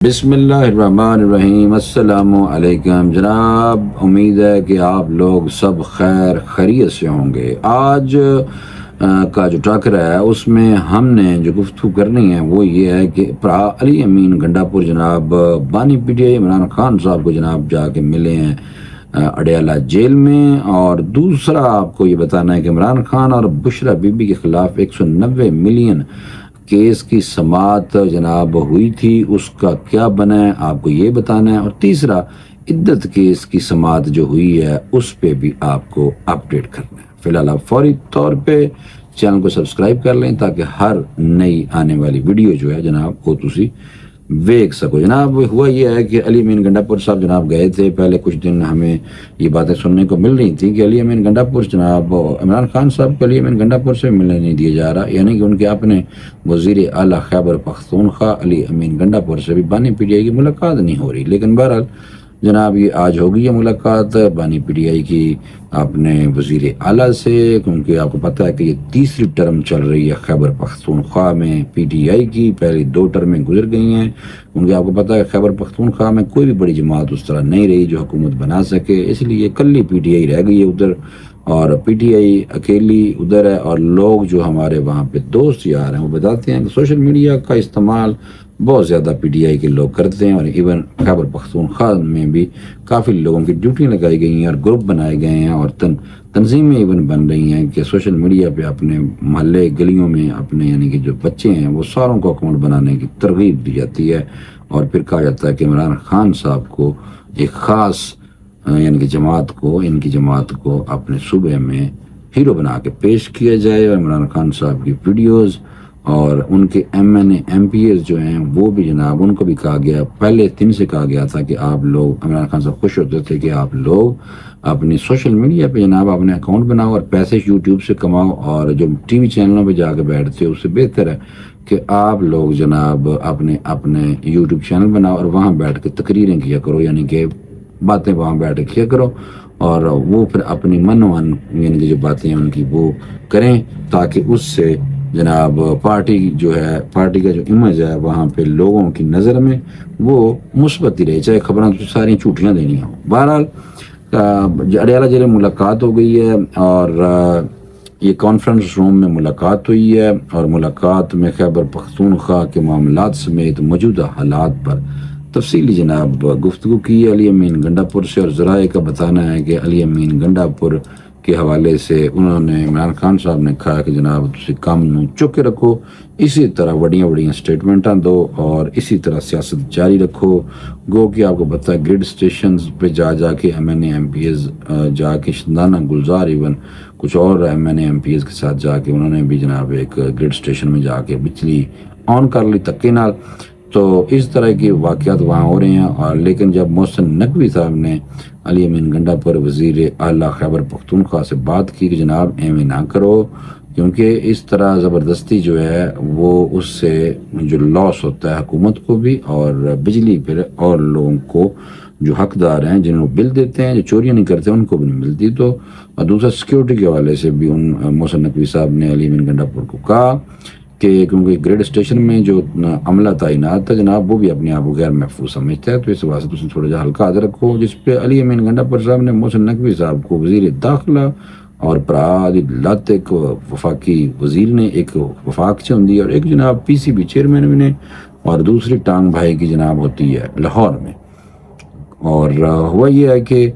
بسم اللہ الرحمن الرحیم۔ السلام علیکم جناب، امید ہے کہ آپ لوگ سب خیر خیریت سے ہوں گے۔ آج کا جو ٹاکرا ہے اس میں ہم نے جو گفتگو کرنی ہے وہ یہ ہے کہ علی امین گنڈا پور جناب بانی P T I Imran Khan صاحب کو جناب جا کے ملے ہیں اڈیالہ جیل میں، اور دوسرا آپ کو یہ بتانا ہے کہ عمران خان اور بشرا بی بی کے خلاف 190 ملین کیس کی سماعت جناب ہوئی تھی، اس کا کیا بنا ہے آپ کو یہ بتانا ہے، اور تیسرا عدت کیس کی سماعت جو ہوئی ہے اس پہ بھی آپ کو اپڈیٹ کرنا ہے۔ فی الحال آپ فوری طور پہ چینل کو سبسکرائب کر لیں تاکہ ہر نئی آنے والی ویڈیو جو ہے جناب وہ تسی ویک سکو۔ جناب ہوا یہ ہے کہ علی امین گنڈا پور صاحب جناب گئے تھے، پہلے کچھ دن ہمیں یہ باتیں سننے کو مل رہی تھیں کہ علی امین گنڈا پور جناب عمران خان صاحب کو علی امین گنڈا پور سے ملنے نہیں دیا جا رہا، یعنی کہ ان کے اپنے وزیر اعلیٰ خیبر پختونخوا علی امین گنڈا پور سے بھی بانی پی ٹی آئی کی ملاقات نہیں ہو رہی، لیکن بہرحال جناب یہ آج ہوگی یہ ملاقات بانی پی ٹی آئی کی اپنے وزیر اعلیٰ سے، کیونکہ آپ کو پتہ ہے کہ یہ تیسری ٹرم چل رہی ہے خیبر پختونخوا میں پی ٹی آئی کی، پہلی 2 ٹرمیں گزر گئی ہیں، کیونکہ آپ کو پتہ ہے خیبر پختونخوا میں کوئی بھی بڑی جماعت اس طرح نہیں رہی جو حکومت بنا سکے، اس لیے کلی پی ٹی آئی رہ گئی ہے ادھر، اور پی ٹی آئی اکیلی ادھر ہے، اور لوگ جو ہمارے وہاں پہ دوست یار ہیں وہ بتاتے ہیں کہ سوشل میڈیا کا استعمال بہت زیادہ پی ٹی آئی کے لوگ کرتے ہیں، اور ایون خیبر پختونخوا میں بھی کافی لوگوں کی ڈیوٹیاں لگائی گئی ہیں اور گروپ بنائے گئے ہیں اور تنظیمیں ایون بن رہی ہیں کہ سوشل میڈیا پہ اپنے محلے گلیوں میں اپنے یعنی کہ جو بچے ہیں وہ ساروں کو اکاؤنٹ بنانے کی ترغیب دی جاتی ہے، اور پھر کہا جاتا ہے کہ عمران خان صاحب کو ایک خاص یعنی کہ ان کی جماعت کو اپنے صوبے میں ہیرو بنا کے پیش کیا جائے، اور عمران خان صاحب کی ویڈیوز اور ان کے M N A M P As جو ہیں وہ بھی جناب ان کو بھی کہا گیا، پہلے دن سے کہا گیا تھا کہ آپ لوگ عمران خان صاحب خوش ہوتے تھے کہ آپ لوگ اپنی سوشل میڈیا پہ جناب اپنے اکاؤنٹ بناؤ اور پیسے یوٹیوب سے کماؤ، اور جو ٹی وی چینلوں پہ جا کے بیٹھتے ہو اس سے بہتر ہے کہ آپ لوگ جناب اپنے یوٹیوب چینل بناؤ اور وہاں بیٹھ کے تقریریں کیا کرو، یعنی کہ باتیں وہاں بیٹھ کے کیا کرو، اور وہ پھر اپنی من یعنی کہ جو باتیں ہیں ان کی وہ کریں، تاکہ اس سے جناب پارٹی کا جو امیج ہے وہاں پہ لوگوں کی نظر میں وہ مثبت ہی رہے، چاہے خبریں تو ساری جھوٹیاں دینی ہوں۔ بہرحال اڈیالہ جیل میں ملاقات ہو گئی ہے، اور یہ کانفرنس روم میں ملاقات ہوئی ہے، اور ملاقات میں خیبر پختونخوا کے معاملات سمیت موجودہ حالات پر تفصیلی جناب گفتگو کی ہے علی امین گنڈا پور سے، اور ذرائع کا بتانا ہے کہ علی امین گنڈا پور کے حوالے سے انہوں نے عمران خان صاحب نے کہا کہ جناب تسی کام نو چک کے رکھو، اسی طرح بڑیاں سٹیٹمنٹاں دو اور اسی طرح سیاست جاری رکھو، گو کہ آپ کو پتہ ہے گریڈ سٹیشنز پہ جا کے M N A M P As جا کے شندانہ گلزار ایون کچھ اور M N A M P As کے ساتھ جا کے انہوں نے بھی جناب ایک گریڈ سٹیشن میں جا کے بجلی آن کر لی تکے نال، تو اس طرح کے واقعات وہاں ہو رہے ہیں۔ اور لیکن جب محسن نقوی صاحب نے علی امین گنڈا پر وزیر اعلیٰ خیبر پختونخوا سے بات کی کہ جناب ایویں نہ کرو، کیونکہ اس طرح زبردستی جو ہے وہ اس سے جو لاس ہوتا ہے حکومت کو بھی، اور بجلی پھر اور لوگوں کو جو حقدار ہیں جنہوں کو بل دیتے ہیں جو چوریاں نہیں کرتے ان کو بھی نہیں ملتی، تو اور دوسرا سیکیورٹی کے حوالے سے بھی محسن نقوی صاحب نے علی امین گنڈا پور کو کہا کہ کیونکہ گریڈ اسٹیشن میں جو عملہ تعینات تھا جناب وہ بھی اپنے آپ کو غیر محفوظ سمجھتا ہے، تو اس واسطے تم تھوڑا جا ہلکا حاضر رکھو، جس پہ علی امین گنڈا پور صاحب نے محسن نقوی صاحب کو وزیر داخلہ اور لات ایک وفاقی وزیر نے ایک وفاق سے ہوندی ہے اور ایک جناب پی سی بی چیئرمین بھی نے، اور دوسری ٹانگ بھائی کی جناب ہوتی ہے لاہور میں، اور ہوا یہ ہے کہ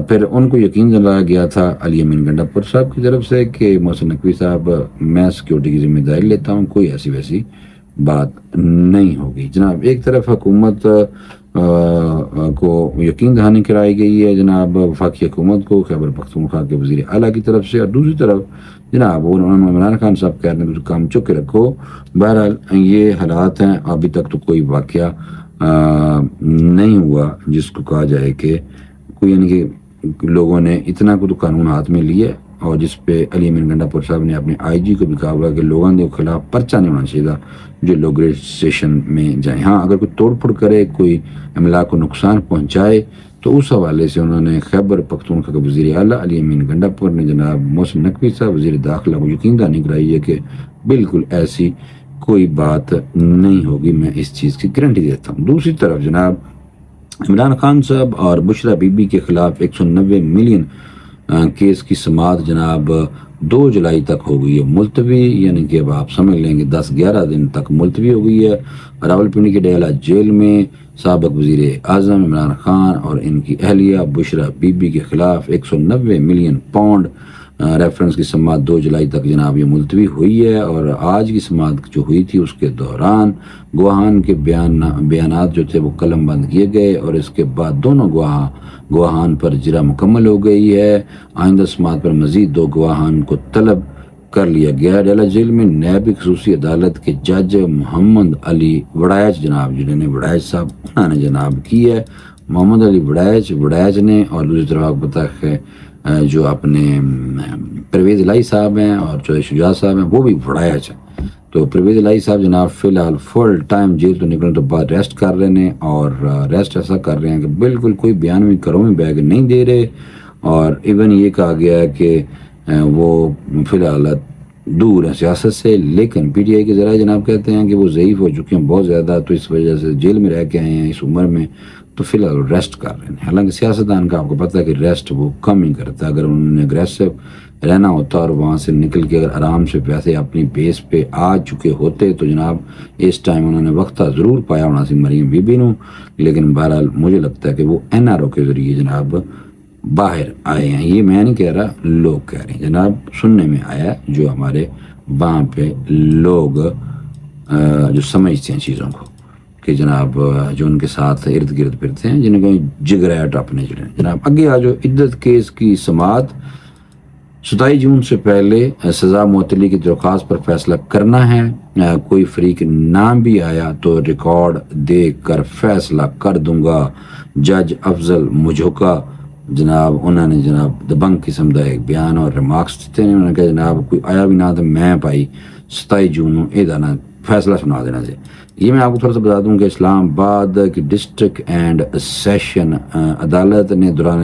پھر ان کو یقین دلایا گیا تھا علی امین گنڈا پور صاحب کی طرف سے کہ محسن نقوی صاحب میں سیکیورٹی کی ذمہ داری لیتا ہوں، کوئی ایسی ویسی بات نہیں ہوگی۔ جناب ایک طرف حکومت کو یقین دہانی کرائی گئی ہے جناب وفاقی حکومت کو خیبر پختونخوا کے وزیر اعلیٰ کی طرف سے، اور دوسری طرف جناب عمران خان صاحب کہہ رہے ہیں کام چک کے رکھو۔ بہرحال یہ حالات ہیں، ابھی تک تو کوئی واقعہ نہیں ہوا جس کو کہا جائے کہ کوئی یعنی کہ لوگوں نے اتنا کو تو قانون ہاتھ میں لیا، اور جس پہ علی امین گنڈا پور صاحب نے اپنے آئی جی کو بھی کہا ہوا کہ لوگوں کے خلاف پرچہ نہیں ہونا چاہیے جو لوگ گریڈ اسٹیشن میں جائیں، ہاں اگر کوئی توڑ پھوڑ کرے کوئی املاک کو نقصان پہنچائے تو اس حوالے سے انہوں نے خیبر پختونخوا کے وزیر اعلیٰ علی امین گنڈا پور نے جناب محسن نقوی صاحب وزیر داخلہ کو یقین دہانی کرائی ہے کہ بالکل ایسی کوئی بات نہیں ہوگی، میں اس چیز کی گارنٹی دیتا ہوں۔ دوسری طرف جناب عمران خان صاحب اور بشرا بی بی کے خلاف 190 ملین کیس کی سماعت جناب 2 جولائی تک ہو گئی ہے ملتوی، یعنی کہ اب آپ سمجھ لیں گے 10-11 دن تک ملتوی ہو گئی ہے۔ راولپنڈی کے ڈیلا جیل میں سابق وزیر اعظم عمران خان اور ان کی اہلیہ بشرا بی بی کے خلاف 190 ملین پاؤنڈ ریفرنس کی سماعت 2 جولائی تک جناب یہ ملتوی ہوئی ہے، اور آج کی سماعت جو ہوئی تھی اس کے دوران گواہان کے بیانات جو تھے وہ قلم بند کیے گئے، اور اس کے بعد دونوں گواہان پر جرا مکمل ہو گئی ہے۔ آئندہ سماعت پر مزید 2 گواہان کو طلب کر لیا گیا۔ ڈیلا جیل میں نیب خصوصی عدالت کے جج محمد علی وڑائچ جناب، جنہوں نے وڑائچ صاحب انہوں نے جناب کی ہے، محمد علی وڑائچ نے، اور دوسری طرف آپ پتہ ہے جو اپنے پرویز الہی صاحب ہیں اور جو شجاع صاحب ہیں وہ بھی وڑائچ ہیں۔ تو پرویز الہی صاحب جناب فی الحال فل ٹائم جیل تو نکلنے تو بعد ریسٹ کر رہے ہیں، اور ریسٹ ایسا کر رہے ہیں کہ بالکل کوئی بیان میں کرومی بیگ نہیں دے رہے، اور ایون یہ کہا گیا ہے کہ وہ فی الحال دور ہیں سیاست سے، لیکن پی ٹی آئی کے ذرائع جناب کہتے ہیں کہ وہ ضعیف ہو چکے ہیں بہت زیادہ، تو اس وجہ سے جیل میں رہ کے آئے ہیں اس عمر میں، تو فی الحال ریسٹ کر رہے ہیں۔ حالانکہ سیاستدان کا آپ کو پتہ ہے کہ ریسٹ وہ کم ہی کرتا ہے، اگر انہوں نے اگریسو رہنا ہوتا اور وہاں سے نکل کے اگر آرام سے پیسے اپنی بیس پہ آ چکے ہوتے تو جناب اس ٹائم انہوں نے وقتہ ضرور پایا ہونا سی مریم بی بی نو، لیکن بہرحال مجھے لگتا ہے کہ وہ این آر او کے ذریعے جناب باہر آئے ہیں۔ یہ میں نہیں کہہ رہا، لوگ کہہ رہے ہیں جناب، سننے میں آیا جو ہمارے وہاں پہ لوگ جو سمجھتے ہیں چیزوں کو، کہ جناب جو ان کے ساتھ ارد گرد پھرتے ہیں، جنہیں کوئی جگریٹ اپنے جناب آگے آ جو عدت کیس کی سماعت 27 جون سے پہلے سزا معطلی کی درخواست پر فیصلہ کرنا ہے۔ کوئی فریق نہ بھی آیا تو ریکارڈ دیکھ کر فیصلہ کر دوں گا۔ جج افضل مجھوکا جناب انہوں نے جناب دبنگ قسم کا ایک بیان اور ریمارکس دیتے ہیں، انہوں نے کہا جناب کوئی آیا بھی نہ تو میں پائی 27 جون یہ فیصلہ سنا دینا سے۔ یہ میں آپ کو تھوڑا سا بتا دوں کہ اسلام آباد کی ڈسٹرکٹ اینڈ سیشن عدالت نے دوران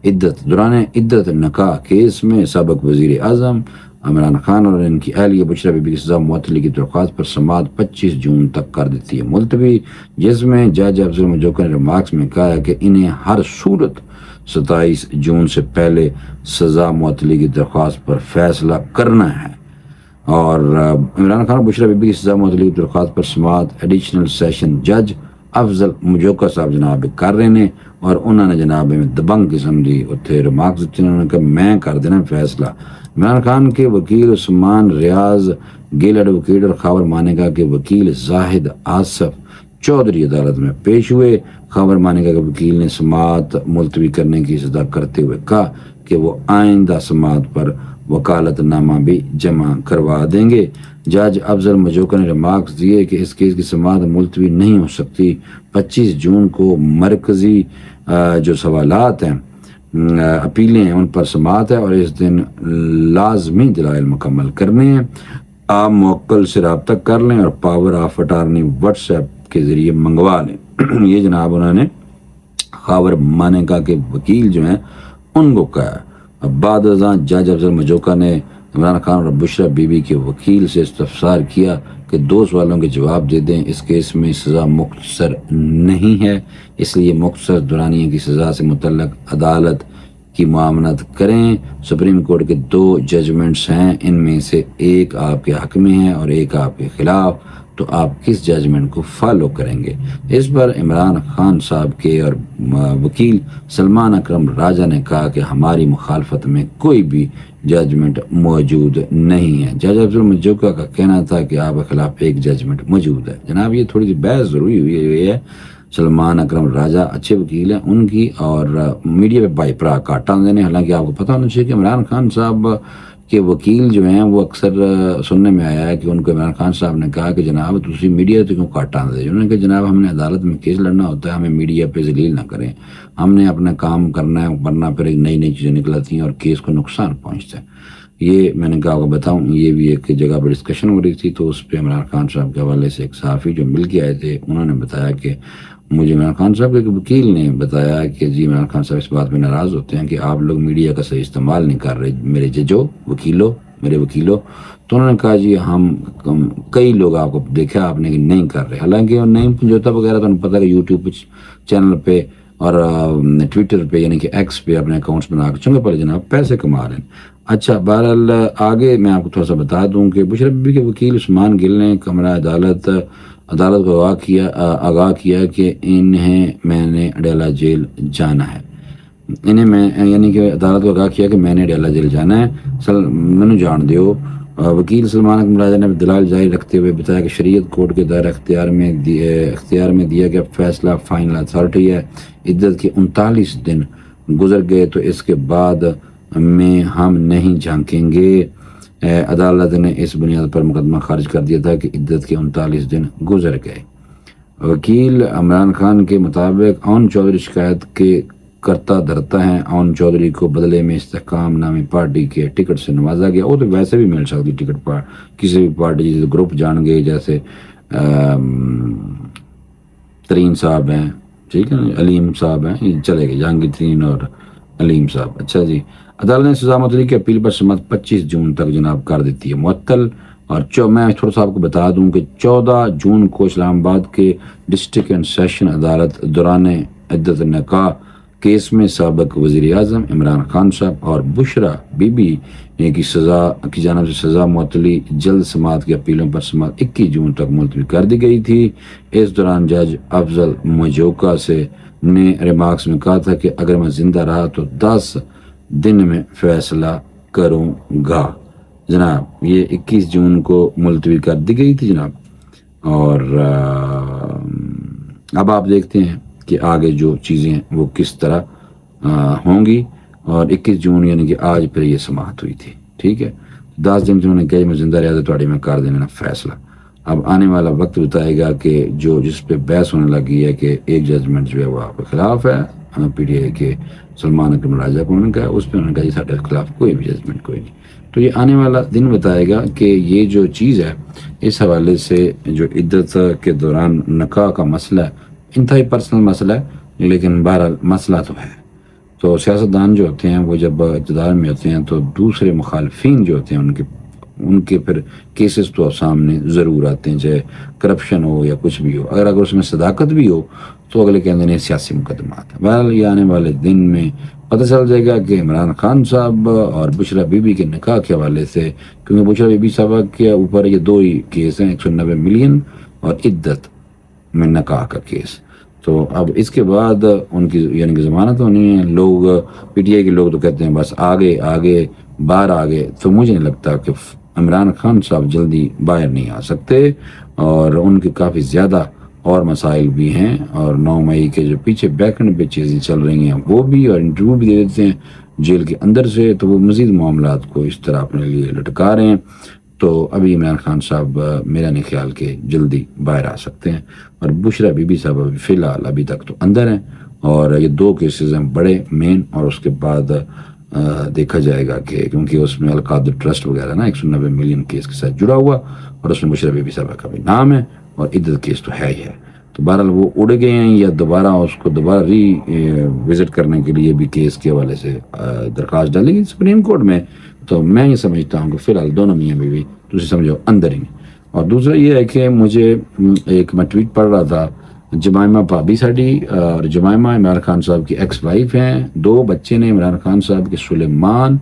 عدت نکاح کیس میں سابق وزیر اعظم عمران خان اور ان کی اہلیہ بشرا بی بی کی سزا معطلی کی درخواست پر سماعت 25 جون تک کر دیتی ہے ملتوی، جس میں جج افضل مجھوکا نے ریمارکس میں کہا ہے کہ انہیں ہر صورت 27 جون سے پہلے سزا معطلی کی درخواست پر فیصلہ کرنا ہے، اور عمران خان اور بشرا بی بی کی سزا معطلی کی درخواست پر سماعت ایڈیشنل سیشن جج افضل مجھوکا صاحب جناب کر رہے ہیں، اور انہوں نے جناب میں دبنگ قسم دی اتنے ریمارکس دیتے ہیں، انہوں نے کہا میں کر دینا فیصلہ۔ عمران خان کے وکیل عثمان ریاض گیل ایڈوکیٹ اور خاور مانیکا کے وکیل زاہد آصف چودھری عدالت میں پیش ہوئے۔ خاور مانیکا کے وکیل نے سماعت ملتوی کرنے کی استدعا کرتے ہوئے کہا کہ وہ آئندہ سماعت پر وکالت نامہ بھی جمع کروا دیں گے۔ جج افضل مجھوکا نے ریمارکس دیے کہ اس کیس کی سماعت ملتوی نہیں ہو سکتی۔ 25 جون کو مرکزی جو سوالات ہیں اپیلیں ہیں ان پر سماعت ہے، اور اس دن لازمی دلائل مکمل کرنے ہیں۔ آپ موکل سے رابطہ کر لیں اور power of attorney what's app کے ذریعے منگوا لیں۔ یہ جناب انہوں نے خاور مانیکا کے وکیل جو ہیں ان کو کہا ہے۔ اب بعد ازاں جج افضل مجھوکا نے عمران خان اور بشرا بی بی کے وکیل سے استفسار کیا کہ 2 سوالوں کے جواب دے دیں، اس کیس میں سزا مختصر نہیں ہے، اس لیے مختصر دورانیے کی سزا سے متعلق عدالت کی معاملت کریں۔ سپریم کورٹ کے 2 ججمنٹس ہیں، ان میں سے ایک آپ کے حق میں ہے اور ایک آپ کے خلاف، تو آپ کس ججمنٹ کو فالو کریں گے؟ اس پر عمران خان صاحب کے اور وکیل سلمان اکرم راجہ نے کہا کہ ہماری مخالفت میں کوئی بھی ججمنٹ موجود نہیں ہے۔ جج افضل مجھوکا کا کہنا تھا کہ آپ کے خلاف ایک ججمنٹ موجود ہے۔ جناب یہ تھوڑی سی بحث ضروری ہوئی ہے، سلمان اکرم راجہ اچھے وکیل ہیں ان کی، اور میڈیا پہ بائی پرا کاٹا دینے، حالانکہ آپ کو پتہ ہونا چاہیے کہ عمران خان صاحب کے وکیل جو ہیں وہ اکثر سننے میں آیا ہے کہ ان کو عمران خان صاحب نے کہا کہ جناب تسی میڈیا تو کیوں کاٹا دے، انہوں نے کہا جناب ہم نے عدالت میں کیس لڑنا ہوتا ہے، ہمیں میڈیا پہ ذلیل نہ کریں، ہم نے اپنا کام کرنا ہے، ورنہ پھر ایک نئی چیزیں نکلتی ہیں اور کیس کو نقصان پہنچتا ہے۔ یہ میں نے کہا آپ کو بتاؤں، یہ بھی ایک جگہ پر ڈسکشن ہو رہی تھی، تو اس پہ عمران خان صاحب کے حوالے سے ایک صحافی جو مل کے آئے تھے انہوں نے بتایا کہ مجھے عمران خان صاحب کے وکیل نے بتایا کہ جی عمران خان صاحب اس بات میں ناراض ہوتے ہیں کہ آپ لوگ میڈیا کا صحیح استعمال نہیں کر رہے، میرے ججو وکیلوں میرے وکیلوں. تو انہوں نے کہا جی ہم کئی لوگ آپ کو دیکھا آپ نے کہ نہیں کر رہے. حالانکہ نہیں سمجھوتا وغیرہ تو انہیں پتہ کہ یوٹیوب چینل پہ اور ٹویٹر پہ یعنی کہ ایکس پہ اپنے اکاؤنٹس بنا کے چنگے پڑے جناب پیسے کما رہے ہیں. اچھا بہرحال آگے میں آپ کو تھوڑا سا بتا دوں کہ بشرا بی بی کے وکیل عثمان گل نے کمرہ عدالت کو آگاہ کیا کہ انہیں میں نے اڈیالہ جیل جانا ہے. یعنی کہ عدالت کو آگاہ کیا کہ میں نے اڈیالہ جیل جانا ہے مینو جان دیو. وکیل سلمان اکمل راجہ نے دلائل جاری رکھتے ہوئے بتایا کہ شریعت کورٹ کے دائرہ اختیار میں دیا گیا فیصلہ فائنل اتھارٹی ہے. عدت کے 39 دن گزر گئے تو اس کے بعد میں ہم نہیں جھانکیں گے. عدالت نے اس بنیاد پر مقدمہ خارج کر دیا تھا کہ عدت کے 39 دن گزر گئے. وکیل عمران خان کے مطابق اون چودھری شکایت کے کرتا دھرتا ہے. اون چودھری کو بدلے میں استحکام نامی پارٹی کے ٹکٹ سے نوازا گیا. وہ تو ویسے بھی مل سکتی ٹکٹ کسی بھی پارٹی جیسے گروپ جان گئے جیسے ترین صاحب ہیں ٹھیک ہے علیم صاحب ہیں چلے گئے جہانگیر ترین اور علیم صاحب. اچھا جی عدالت نے سزا معطلی کی اپیل پر سماعت 25 جون تک جناب کر دیتی ہے معطل. اور میں تھوڑا سا آپ کو بتا دوں کہ 14 جون کو اسلام آباد کے ڈسٹرکٹ اینڈ سیشن عدالت دوران عدت نکاح کیس میں سابق وزیر اعظم عمران خان صاحب اور بشرا بی بی کی جانب سے سزا معطلی جلد سماعت کی اپیلوں پر سماعت 21 جون تک ملتوی کر دی گئی تھی. اس دوران جج افضل مجوکا نے ریمارکس میں کہا تھا کہ اگر میں زندہ رہا تو 10 دن میں فیصلہ کروں گا. جناب یہ 21 جون کو ملتوی کر دی گئی تھی جناب. اور اب آپ دیکھتے ہیں کہ آگے جو چیزیں وہ کس طرح ہوں گی. اور 21 جون یعنی کہ آج پھر یہ سماعت ہوئی تھی ٹھیک ہے. 10 دن جنہوں نے کہا میں زندہ رہا تو میں کر دینا فیصلہ. اب آنے والا وقت بتائے گا کہ جس پہ بحث ہونے لگی ہے کہ ایک ججمنٹ جو ہے وہ آپ کے خلاف ہے پی ٹی آئی کے سلمان اکرم راجہ کو انہوں نے کہا اس پہ انہوں نے کہا جی سارے خلاف کوئی بھی ججمنٹ کوئی نہیں. تو یہ آنے والا دن بتائے گا کہ یہ جو چیز ہے اس حوالے سے جو عدت کے دوران نکاح کا مسئلہ ہے انتہائی پرسنل مسئلہ ہے لیکن بہرحال مسئلہ تو ہے. تو سیاستدان جو ہوتے ہیں وہ جب اقتدار میں ہوتے ہیں تو دوسرے مخالفین جو ہوتے ہیں ان کے پھر کیسز تو سامنے ضرور آتے ہیں چاہے کرپشن ہو یا کچھ بھی ہو. اگر اس میں صداقت بھی ہو تو اگلے کہتے ہیں سیاسی مقدمات ہیں. بہرحال یہ آنے والے دن میں پتہ چل جائے گا کہ عمران خان صاحب اور بشرا بی بی کے نکاح کے حوالے سے کیونکہ بشرا بی بی صاحب کے اوپر یہ 2 ہی کیس ہیں 190 ملین اور عدت میں نکاح کا کیس. تو اب اس کے بعد ان کی یعنی کہ ضمانت ہونی ہے. لوگ پی ٹی آئی کے لوگ تو کہتے ہیں بس آگے باہر آگے. تو مجھے نہیں لگتا کہ عمران خان صاحب جلدی باہر نہیں آ سکتے اور ان کے کافی زیادہ اور مسائل بھی ہیں. اور 9 مئی کے جو پیچھے بیکنڈ پہ چیزیں چل رہی ہیں وہ بھی اور انٹرویو بھی دے دیتے ہیں جیل کے اندر سے. تو وہ مزید معاملات کو اس طرح اپنے لیے لٹکا رہے ہیں. تو ابھی عمران خان صاحب میرا نہیں خیال کہ جلدی باہر آ سکتے ہیں. اور بشرا بی بی صاحب فی الحال ابھی تک تو اندر ہیں. اور یہ 2 کیسز ہیں بڑے مین. اور اس کے بعد دیکھا جائے گا کہ کیونکہ اس میں القادر ٹرسٹ وغیرہ نا 190 ملین کیس کے ساتھ جڑا ہوا اور اس میں بشرا بی بی صاحب کا بھی نام ہے اور عدت کیس تو ہے ہی ہے. تو بہرحال وہ اڑ گئے ہیں یا دوبارہ اس کو ری وزٹ کرنے کے لیے بھی کیس کے حوالے سے درخواست ڈالی گئی سپریم کورٹ میں. تو میں یہ سمجھتا ہوں کہ فی الحال دونوں میاں بیوی تجھے سمجھو اندر ہی. اور دوسرا یہ ہے کہ مجھے میں ٹویٹ پڑھ رہا تھا جمائمہ بھابی ساڈی اور جمائمہ عمران خان صاحب کی ایکس وائف ہیں. 2 بچے نے عمران خان صاحب کے سلیمان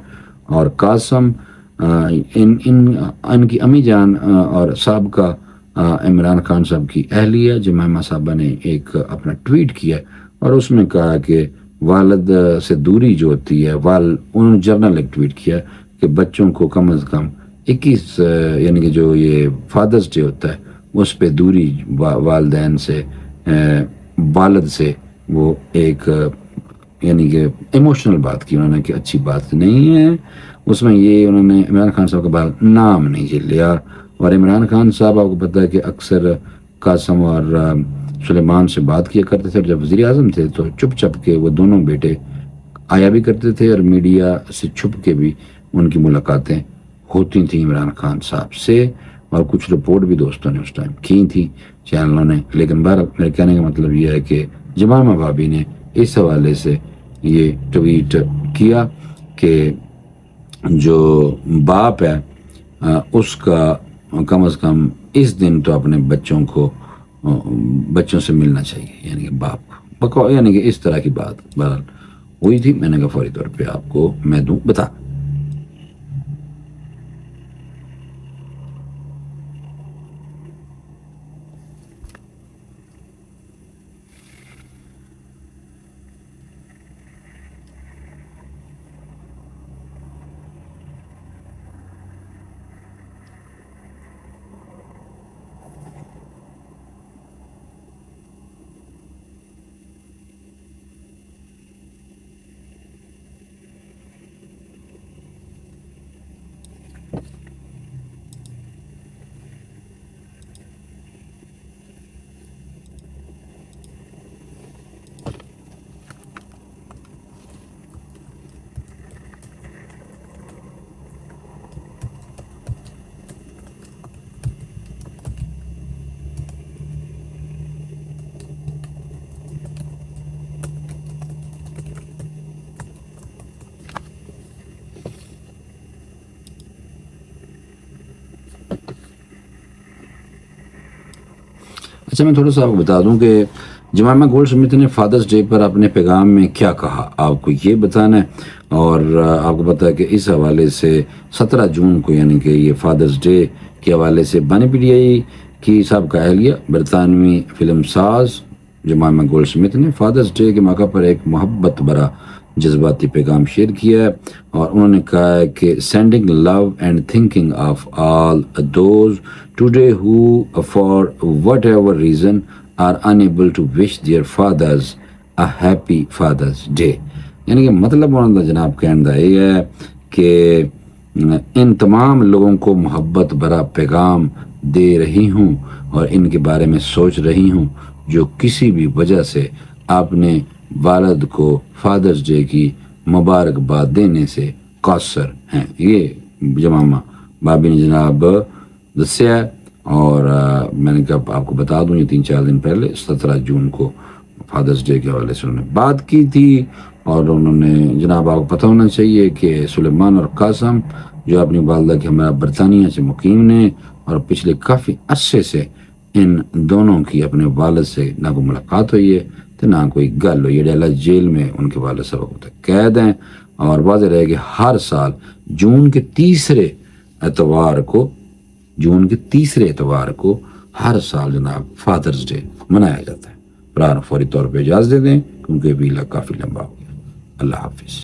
اور قاسم. ان کی امی جان اور سابقہ عمران خان صاحب کی اہلیہ جمائمہ صاحبہ نے ایک اپنا ٹویٹ کیا اور اس میں کہا کہ والد سے دوری جو ہوتی ہے انہوں نے جرنل ایک ٹویٹ کیا کہ بچوں کو کم از کم 21 یعنی کہ جو یہ فادرز ڈے ہوتا ہے اس پہ دوری والدین سے والد سے وہ ایک یعنی کہ ایموشنل بات کی انہوں نے کہ اچھی بات نہیں ہے. اس میں یہ انہوں نے عمران خان صاحب کا بات نام نہیں جھیل لیا. اور عمران خان صاحب آپ کو پتہ ہے کہ اکثر قاسم اور سلیمان سے بات کیا کرتے تھے اور جب وزیر اعظم تھے تو چپ چپ کے وہ دونوں بیٹے آیا بھی کرتے تھے اور میڈیا سے چھپ کے بھی ان کی ملاقاتیں ہوتی تھیں عمران خان صاحب سے. اور کچھ رپورٹ بھی دوستوں نے اس ٹائم کی تھی چینلوں نے. لیکن بہرحال میرے کہنے کا مطلب یہ ہے کہ جمائمہ بھابی نے اس حوالے سے یہ ٹویٹ کیا کہ جو باپ ہے اس کا کم از کم اس دن تو اپنے بچوں سے ملنا چاہیے، یعنی کہ باپ کو، یعنی کہ اس طرح کی بات بہرحال ہوئی تھی، میں نے کہا فوری طور پہ آپ کو میں دوں بتا۔ اچھا، میں تھوڑا سا آپ کو بتا دوں کہ جمائما گولڈ سمتھ نے فادرز ڈے پر اپنے پیغام میں کیا کہا، آپ کو یہ بتانا ہے۔ اور آپ کو پتا ہے کہ اس حوالے سے 17 جون کو، یعنی کہ یہ فادرز ڈے کے حوالے سے بانی پی ٹی آئی کی سابقہ اہلیہ برطانوی فلم ساز جمائما گولڈ سمتھ نے فادرز ڈے کے موقع پر ایک محبت بھرا جذباتی پیغام شیئر کیا ہے، اور انہوں نے کہا ہے کہ sending love and thinking of all those today who for whatever reason are unable to wish their fathers a happy Father's Day. یعنی کہ مطلب انہوں نے جناب کہنا یہ ہے کہ ان تمام لوگوں کو محبت بھرا پیغام دے رہی ہوں اور ان کے بارے میں سوچ رہی ہوں جو کسی بھی وجہ سے اپنے والد کو فادرز ڈے کی مبارکباد دینے سے قاصر ہیں۔ یہ جمامہ بابی نے جناب دسیا ہے، اور میں نے کہا آپ کو بتا دوں، یہ 3-4 دن پہلے 17 جون کو فادرز ڈے کے حوالے سے انہوں نے بات کی تھی، اور انہوں نے جناب آپ کو پتہ ہونا چاہیے کہ سلیمان اور قاسم جو اپنی والدہ کے ہمارا برطانیہ سے مقیم نے، اور پچھلے کافی عرصے سے ان دونوں کی اپنے والد سے نہ کوئی ملاقات ہوئی ہے تو نہ کوئی گل ہوئی ہے۔ ڈیلا جیل میں ان کے والد صاحب کو قید ہیں، اور واضح رہے کہ ہر سال جون کے تیسرے اتوار کو ہر سال جناب فادرز ڈے منایا جاتا ہے۔ بران فوری طور پہ اجازت دے دیں کیونکہ ویلا کافی لمبا ہو گیا۔ اللہ حافظ۔